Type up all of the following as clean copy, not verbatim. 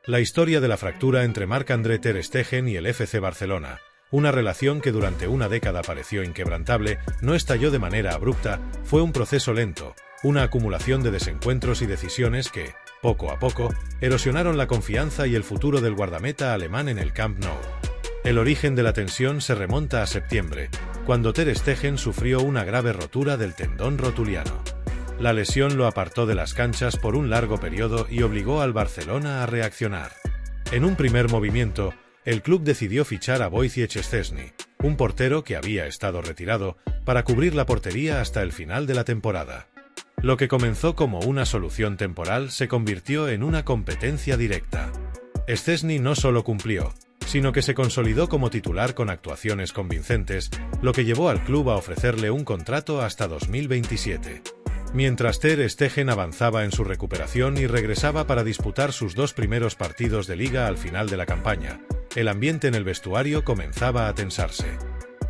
La historia de la fractura entre Marc-André ter Stegen y el FC Barcelona, una relación que durante una década pareció inquebrantable, no estalló de manera abrupta, fue un proceso lento, una acumulación de desencuentros y decisiones que, poco a poco, erosionaron la confianza y el futuro del guardameta alemán en el Camp Nou. El origen de la tensión se remonta a septiembre, cuando ter Stegen sufrió una grave rotura del tendón rotuliano. La lesión lo apartó de las canchas por un largo periodo y obligó al Barcelona a reaccionar. En un primer movimiento, el club decidió fichar a Wojciech Szczesny, un portero que había estado retirado, para cubrir la portería hasta el final de la temporada. Lo que comenzó como una solución temporal se convirtió en una competencia directa. Szczesny no solo cumplió, sino que se consolidó como titular con actuaciones convincentes, lo que llevó al club a ofrecerle un contrato hasta 2027. Mientras ter Stegen avanzaba en su recuperación y regresaba para disputar sus 2 primeros partidos de liga al final de la campaña, el ambiente en el vestuario comenzaba a tensarse.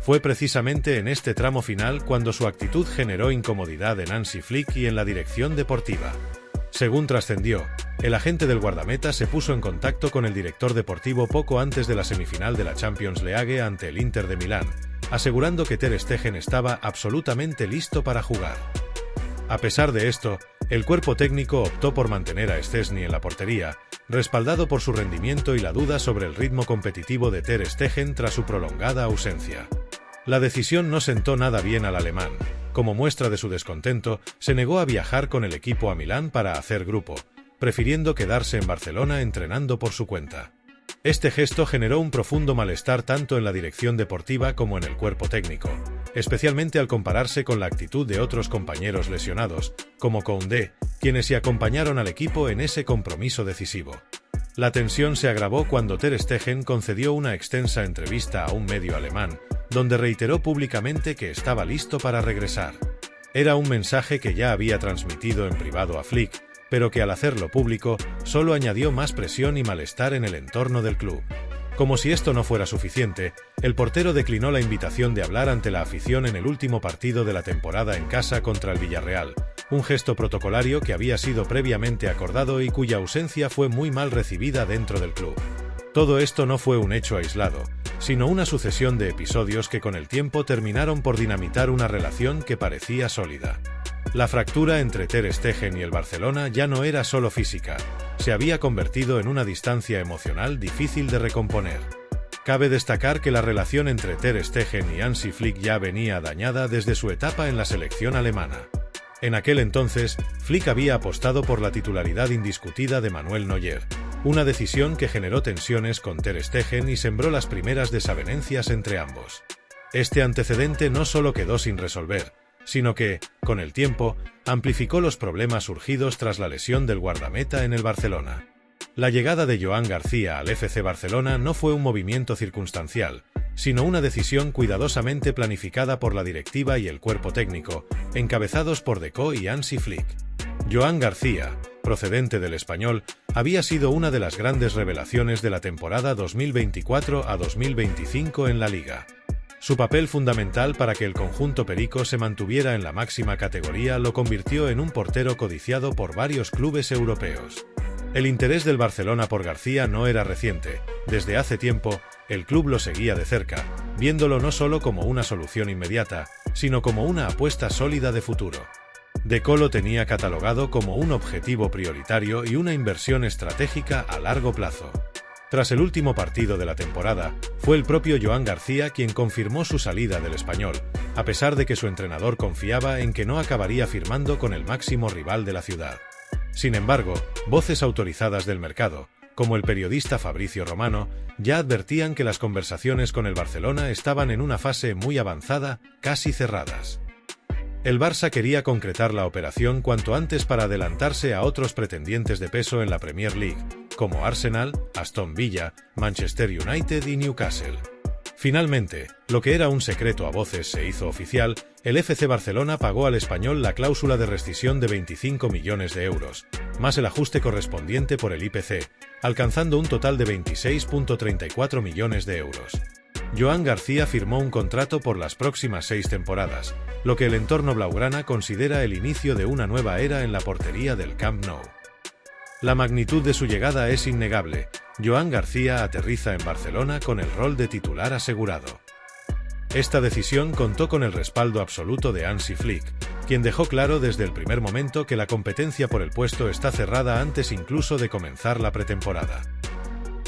Fue precisamente en este tramo final cuando su actitud generó incomodidad en Hansi Flick y en la dirección deportiva. Según trascendió, el agente del guardameta se puso en contacto con el director deportivo poco antes de la semifinal de la Champions League ante el Inter de Milán, asegurando que ter Stegen estaba absolutamente listo para jugar. A pesar de esto, el cuerpo técnico optó por mantener a Szczesny en la portería, respaldado por su rendimiento y la duda sobre el ritmo competitivo de ter Stegen tras su prolongada ausencia. La decisión no sentó nada bien al alemán. Como muestra de su descontento, se negó a viajar con el equipo a Milán para hacer grupo, prefiriendo quedarse en Barcelona entrenando por su cuenta. Este gesto generó un profundo malestar tanto en la dirección deportiva como en el cuerpo técnico, especialmente al compararse con la actitud de otros compañeros lesionados, como Koundé, quienes se acompañaron al equipo en ese compromiso decisivo. La tensión se agravó cuando ter Stegen concedió una extensa entrevista a un medio alemán, donde reiteró públicamente que estaba listo para regresar. Era un mensaje que ya había transmitido en privado a Flick, pero que al hacerlo público, solo añadió más presión y malestar en el entorno del club. Como si esto no fuera suficiente, el portero declinó la invitación de hablar ante la afición en el último partido de la temporada en casa contra el Villarreal, un gesto protocolario que había sido previamente acordado y cuya ausencia fue muy mal recibida dentro del club. Todo esto no fue un hecho aislado, sino una sucesión de episodios que con el tiempo terminaron por dinamitar una relación que parecía sólida. La fractura entre ter Stegen y el Barcelona ya no era solo física, se había convertido en una distancia emocional difícil de recomponer. Cabe destacar que la relación entre ter Stegen y Hansi Flick ya venía dañada desde su etapa en la selección alemana. En aquel entonces, Flick había apostado por la titularidad indiscutida de Manuel Neuer, una decisión que generó tensiones con ter Stegen y sembró las primeras desavenencias entre ambos. Este antecedente no solo quedó sin resolver, sino que, con el tiempo, amplificó los problemas surgidos tras la lesión del guardameta en el Barcelona. La llegada de Joan García al FC Barcelona no fue un movimiento circunstancial, sino una decisión cuidadosamente planificada por la directiva y el cuerpo técnico, encabezados por Deco y Hansi Flick. Joan García, procedente del Español, había sido una de las grandes revelaciones de la temporada 2024 a 2025 en la Liga. Su papel fundamental para que el conjunto perico se mantuviera en la máxima categoría lo convirtió en un portero codiciado por varios clubes europeos. El interés del Barcelona por García no era reciente, desde hace tiempo, el club lo seguía de cerca, viéndolo no solo como una solución inmediata, sino como una apuesta sólida de futuro. Deco lo tenía catalogado como un objetivo prioritario y una inversión estratégica a largo plazo. Tras el último partido de la temporada, fue el propio Joan García quien confirmó su salida del Español, a pesar de que su entrenador confiaba en que no acabaría firmando con el máximo rival de la ciudad. Sin embargo, voces autorizadas del mercado, como el periodista Fabrizio Romano, ya advertían que las conversaciones con el Barcelona estaban en una fase muy avanzada, casi cerradas. El Barça quería concretar la operación cuanto antes para adelantarse a otros pretendientes de peso en la Premier League, como Arsenal, Aston Villa, Manchester United y Newcastle. Finalmente, lo que era un secreto a voces se hizo oficial, el FC Barcelona pagó al Español la cláusula de rescisión de 25 millones de euros, más el ajuste correspondiente por el IPC, alcanzando un total de 26,34 millones de euros. Joan García firmó un contrato por las próximas 6 temporadas, lo que el entorno blaugrana considera el inicio de una nueva era en la portería del Camp Nou. La magnitud de su llegada es innegable. Joan García aterriza en Barcelona con el rol de titular asegurado. Esta decisión contó con el respaldo absoluto de Hansi Flick, quien dejó claro desde el primer momento que la competencia por el puesto está cerrada antes incluso de comenzar la pretemporada.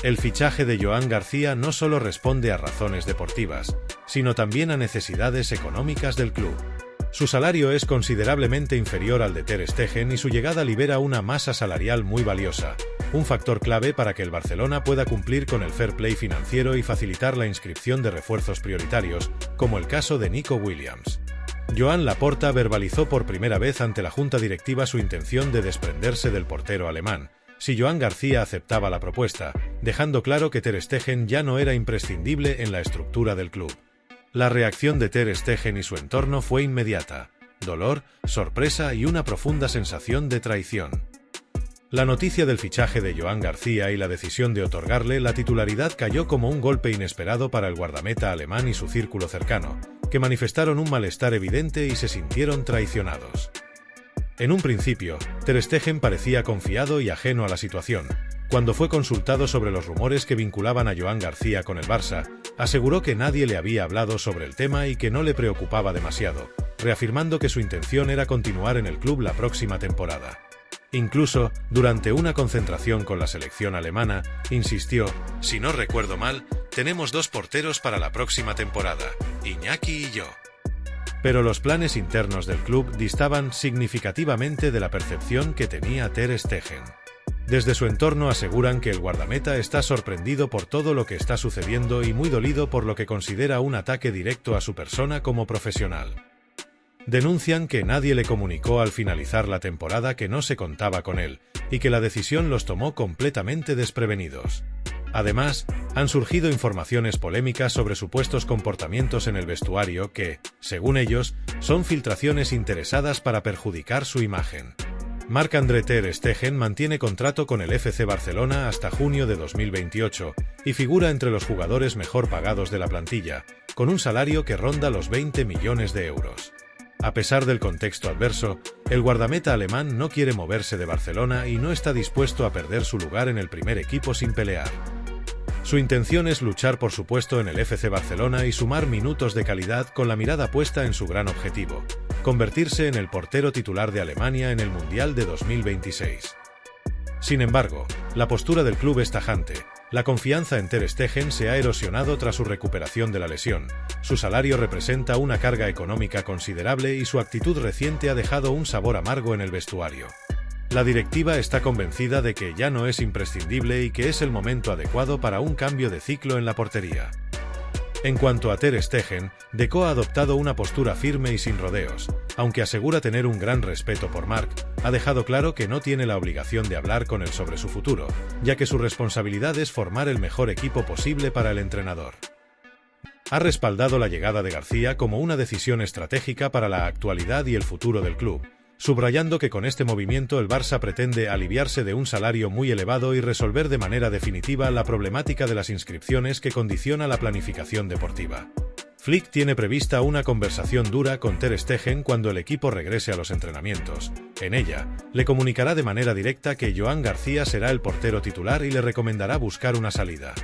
El fichaje de Joan García no solo responde a razones deportivas, sino también a necesidades económicas del club. Su salario es considerablemente inferior al de Ter Stegen y su llegada libera una masa salarial muy valiosa, un factor clave para que el Barcelona pueda cumplir con el fair play financiero y facilitar la inscripción de refuerzos prioritarios, como el caso de Nico Williams. Joan Laporta verbalizó por primera vez ante la junta directiva su intención de desprenderse del portero alemán, si Joan García aceptaba la propuesta, dejando claro que Ter Stegen ya no era imprescindible en la estructura del club. La reacción de Ter Stegen y su entorno fue inmediata: dolor, sorpresa y una profunda sensación de traición. La noticia del fichaje de Joan García y la decisión de otorgarle la titularidad cayó como un golpe inesperado para el guardameta alemán y su círculo cercano, que manifestaron un malestar evidente y se sintieron traicionados. En un principio, Ter Stegen parecía confiado y ajeno a la situación. Cuando fue consultado sobre los rumores que vinculaban a Joan García con el Barça, aseguró que nadie le había hablado sobre el tema y que no le preocupaba demasiado, reafirmando que su intención era continuar en el club la próxima temporada. Incluso, durante una concentración con la selección alemana, insistió: «Si no recuerdo mal, tenemos 2 porteros para la próxima temporada, Iñaki y yo». Pero los planes internos del club distaban significativamente de la percepción que tenía Ter Stegen. Desde su entorno aseguran que el guardameta está sorprendido por todo lo que está sucediendo y muy dolido por lo que considera un ataque directo a su persona como profesional. Denuncian que nadie le comunicó al finalizar la temporada que no se contaba con él, y que la decisión los tomó completamente desprevenidos. Además, han surgido informaciones polémicas sobre supuestos comportamientos en el vestuario que, según ellos, son filtraciones interesadas para perjudicar su imagen. Marc-André Ter Stegen mantiene contrato con el FC Barcelona hasta junio de 2028 y figura entre los jugadores mejor pagados de la plantilla, con un salario que ronda los 20 millones de euros. A pesar del contexto adverso, el guardameta alemán no quiere moverse de Barcelona y no está dispuesto a perder su lugar en el primer equipo sin pelear. Su intención es luchar por su puesto en el FC Barcelona y sumar minutos de calidad con la mirada puesta en su gran objetivo: convertirse en el portero titular de Alemania en el Mundial de 2026. Sin embargo, la postura del club es tajante. La confianza en Ter Stegen se ha erosionado tras su recuperación de la lesión, su salario representa una carga económica considerable y su actitud reciente ha dejado un sabor amargo en el vestuario. La directiva está convencida de que ya no es imprescindible y que es el momento adecuado para un cambio de ciclo en la portería. En cuanto a Ter Stegen, Deco ha adoptado una postura firme y sin rodeos. Aunque asegura tener un gran respeto por Marc, ha dejado claro que no tiene la obligación de hablar con él sobre su futuro, ya que su responsabilidad es formar el mejor equipo posible para el entrenador. Ha respaldado la llegada de García como una decisión estratégica para la actualidad y el futuro del club, subrayando que con este movimiento el Barça pretende aliviarse de un salario muy elevado y resolver de manera definitiva la problemática de las inscripciones que condiciona la planificación deportiva. Flick tiene prevista una conversación dura con Ter Stegen cuando el equipo regrese a los entrenamientos. En ella, le comunicará de manera directa que Joan García será el portero titular y le recomendará buscar una salida.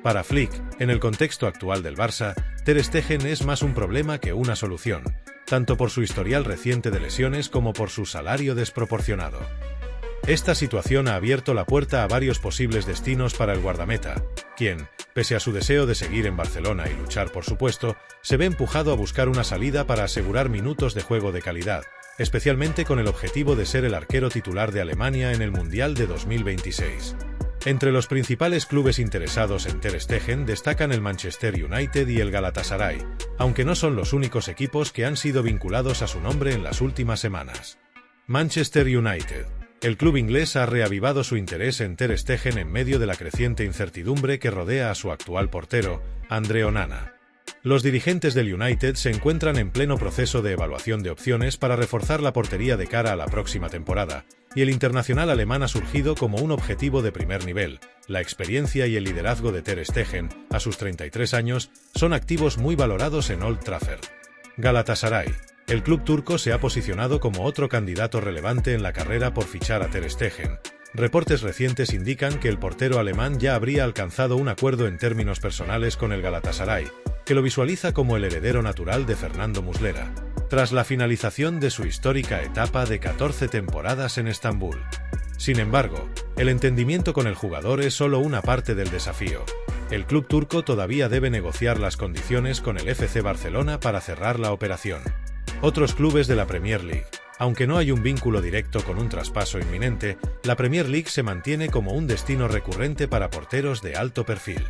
Para Flick, en el contexto actual del Barça, Ter Stegen es más un problema que una solución, tanto por su historial reciente de lesiones como por su salario desproporcionado. Esta situación ha abierto la puerta a varios posibles destinos para el guardameta, quien, pese a su deseo de seguir en Barcelona y luchar por su puesto, se ve empujado a buscar una salida para asegurar minutos de juego de calidad, especialmente con el objetivo de ser el arquero titular de Alemania en el Mundial de 2026. Entre los principales clubes interesados en Ter Stegen destacan el Manchester United y el Galatasaray, aunque no son los únicos equipos que han sido vinculados a su nombre en las últimas semanas. Manchester United. El club inglés ha reavivado su interés en Ter Stegen en medio de la creciente incertidumbre que rodea a su actual portero, Andre Onana. Los dirigentes del United se encuentran en pleno proceso de evaluación de opciones para reforzar la portería de cara a la próxima temporada, y el internacional alemán ha surgido como un objetivo de primer nivel. La experiencia y el liderazgo de Ter Stegen, a sus 33 años, son activos muy valorados en Old Trafford. Galatasaray. El club turco se ha posicionado como otro candidato relevante en la carrera por fichar a Ter Stegen, Reportes recientes indican que el portero alemán ya habría alcanzado un acuerdo en términos personales con el Galatasaray, que lo visualiza como el heredero natural de Fernando Muslera, tras la finalización de su histórica etapa de 14 temporadas en Estambul. Sin embargo, el entendimiento con el jugador es solo una parte del desafío. El club turco todavía debe negociar las condiciones con el FC Barcelona para cerrar la operación. Otros clubes de la Premier League. Aunque no hay un vínculo directo con un traspaso inminente, la Premier League se mantiene como un destino recurrente para porteros de alto perfil.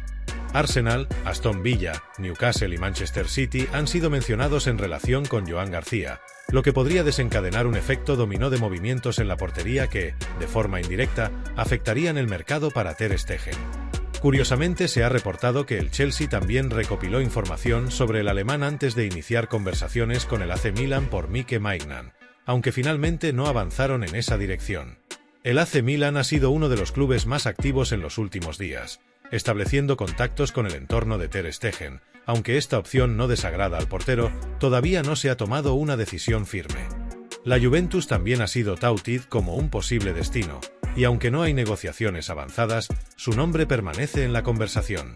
Arsenal, Aston Villa, Newcastle y Manchester City han sido mencionados en relación con Joan García, lo que podría desencadenar un efecto dominó de movimientos en la portería que, de forma indirecta, afectarían el mercado para Ter Stegen. Curiosamente, se ha reportado que el Chelsea también recopiló información sobre el alemán antes de iniciar conversaciones con el AC Milan por Mike Maignan, aunque finalmente no avanzaron en esa dirección. El AC Milan ha sido uno de los clubes más activos en los últimos días, estableciendo contactos con el entorno de Ter Stegen. Aunque esta opción no desagrada al portero, todavía no se ha tomado una decisión firme. La Juventus también ha sido touted como un posible destino, y aunque no hay negociaciones avanzadas, su nombre permanece en la conversación.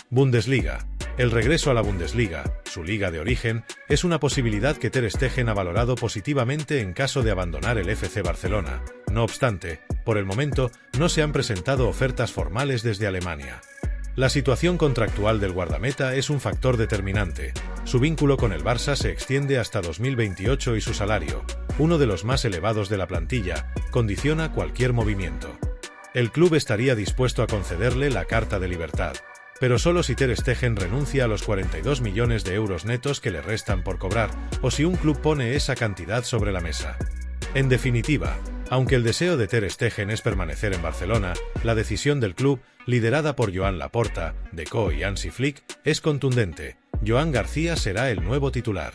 Bundesliga. El regreso a la Bundesliga, su liga de origen, es una posibilidad que Ter Stegen ha valorado positivamente en caso de abandonar el FC Barcelona. No obstante, por el momento, no se han presentado ofertas formales desde Alemania. La situación contractual del guardameta es un factor determinante. Su vínculo con el Barça se extiende hasta 2028 y su salario, uno de los más elevados de la plantilla, condiciona cualquier movimiento. El club estaría dispuesto a concederle la carta de libertad, pero solo si Ter Stegen renuncia a los 42 millones de euros netos que le restan por cobrar, o si un club pone esa cantidad sobre la mesa. En definitiva, aunque el deseo de Ter Stegen es permanecer en Barcelona, la decisión del club, liderada por Joan Laporta, Deco y Hansi Flick, es contundente. Joan García será el nuevo titular.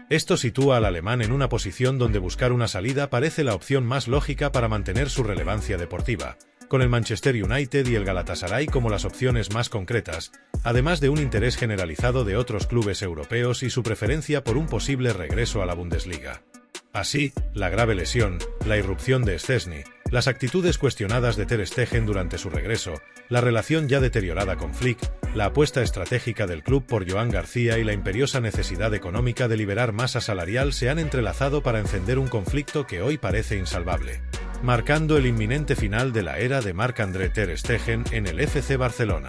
Esto sitúa al alemán en una posición donde buscar una salida parece la opción más lógica para mantener su relevancia deportiva, con el Manchester United y el Galatasaray como las opciones más concretas, además de un interés generalizado de otros clubes europeos y su preferencia por un posible regreso a la Bundesliga. Así, la grave lesión, la irrupción de Szczęsny, las actitudes cuestionadas de Ter Stegen durante su regreso, la relación ya deteriorada con Flick, la apuesta estratégica del club por Joan García y la imperiosa necesidad económica de liberar masa salarial se han entrelazado para encender un conflicto que hoy parece insalvable, marcando el inminente final de la era de Marc-André Ter Stegen en el FC Barcelona.